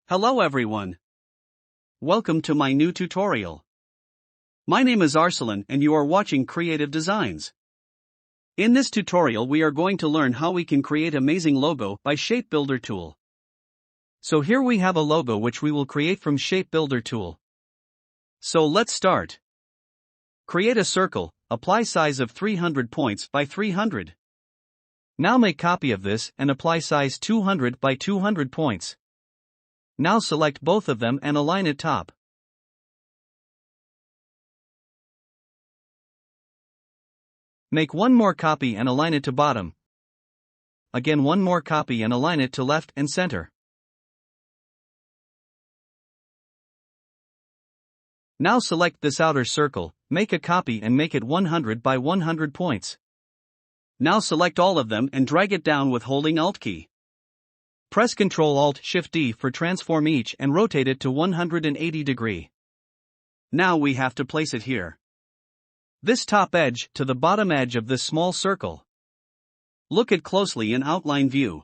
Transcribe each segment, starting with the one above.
Hello everyone. Welcome to my new tutorial. My name is Arsalan and you are watching Kreateev Designs. In this tutorial we are going to learn how we can create amazing logo by Shape Builder tool. So here we have a logo which we will create from Shape Builder tool. So let's start. Create a circle, apply size of 300 points by 300. Now make copy of this and apply size 200 by 200 points. Now select both of them and align it top. Make one more copy and align it to bottom. Again one more copy and align it to left and center. Now select this outer circle, make a copy and make it 100 by 100 points. Now select all of them and drag it down with holding Alt key. Press Ctrl-Alt-Shift-D for transform each and rotate it to 180 degree. Now we have to place it here. This top edge to the bottom edge of this small circle. Look it closely in outline view.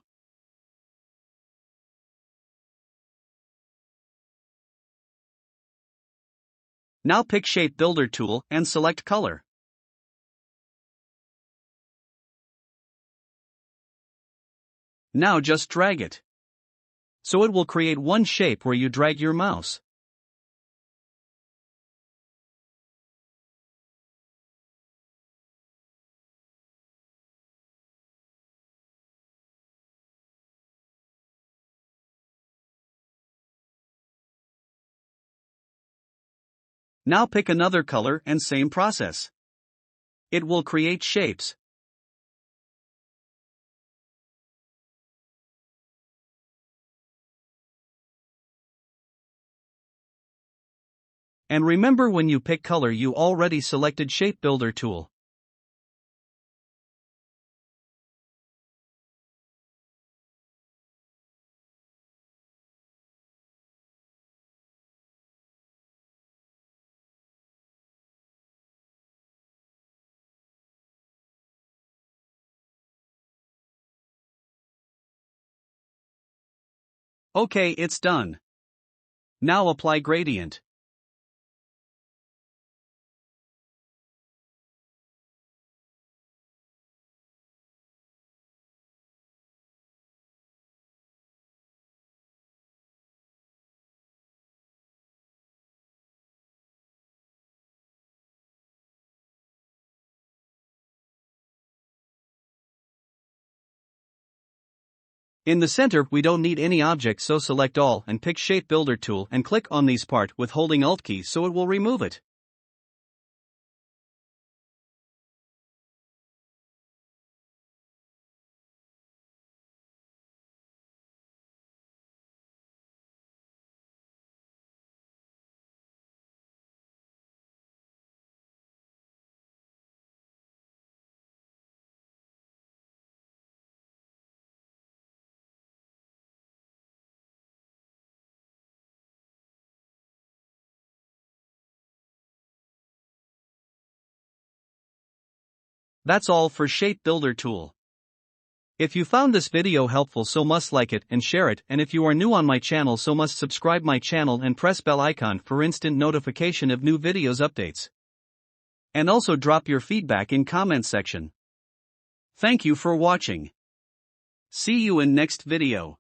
Now pick Shape Builder tool and select color. Now just drag it. So it will create one shape where you drag your mouse. Now pick another color and same process. It will create shapes. And remember, when you pick color you already selected Shape Builder tool. Okay, it's done. Now apply gradient. In the center we don't need any object, so select all and pick Shape Builder tool and click on these part with holding Alt key so it will remove it. That's all for Shape Builder tool. If you found this video helpful, so must like it and share it, and if you are new on my channel, so must subscribe my channel and press bell icon for instant notification of new videos updates. And also drop your feedback in comment section. Thank you for watching. See you in next video.